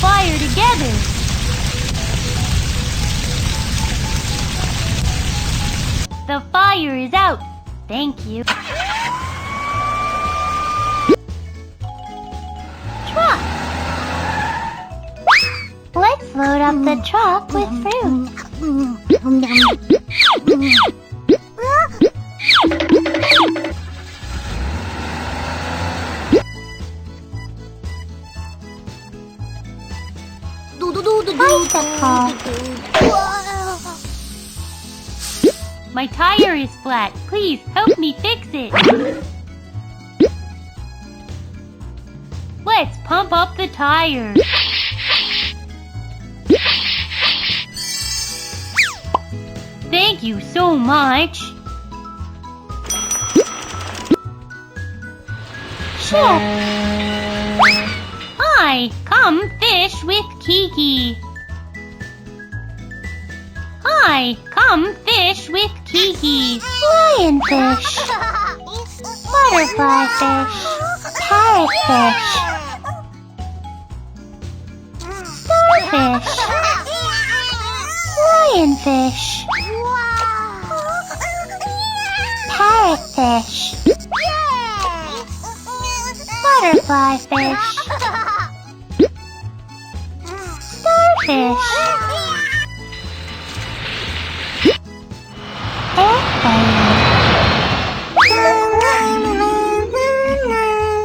fire together. The fire is out. Thank you. Truck. Let's load up the truck with fruit. My tire is flat. Please help me fix it. Let's pump up the tire. Thank you so much. Ship. Hi, come fish with Kiki. Hi, come fish with Kiki. Lionfish. Butterfly fish. Parrotfish. Starfish. Lionfish. Parrotfish. Butterfly fish. Starfish.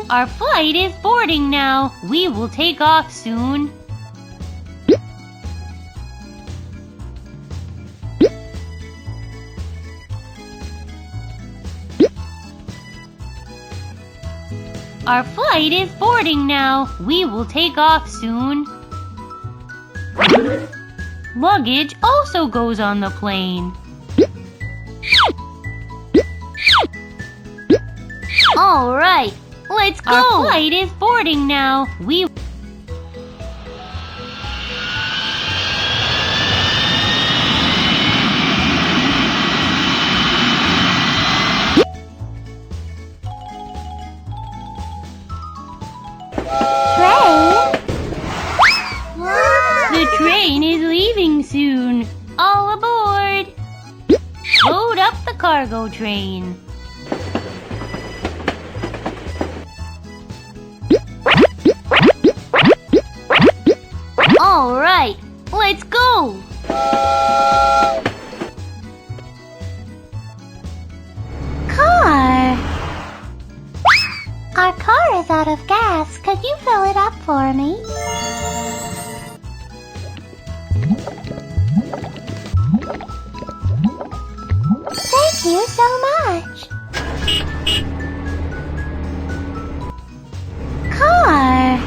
Our flight is boarding now. We will take off soon. Our flight is boarding now. We will take off soon. Luggage also goes on the plane. All right, let's go. Our flight is boarding now. The train is leaving soon. All aboard. Load up the cargo train. All right, let's go! Car! Our car is out of gas. Could you fill it up for me? Thank you so much. Car!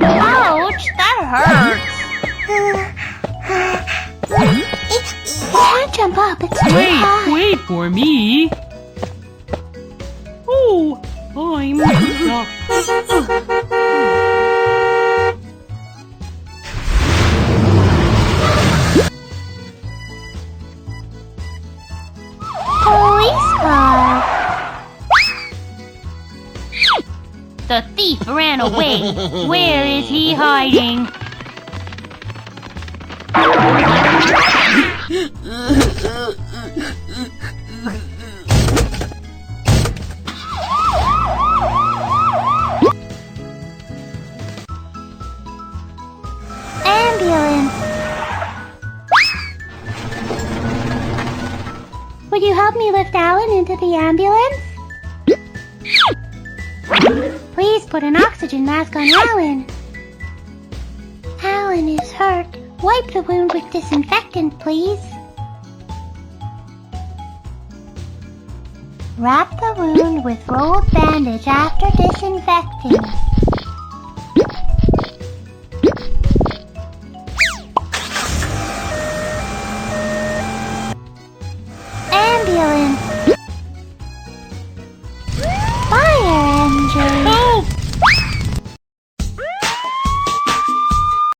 Ouch, that hurts. Can't jump up, it's too high. Wait for me. Oh, I'm stuck. Police car. The thief ran away. Where is he hiding? Ambulance. Would you help me lift Alan into the ambulance? Please put an oxygen mask on Alan. Alan is hurt. Wipe the wound with disinfectant, please. Wrap the wound with rolled bandage after disinfecting. Ambulance.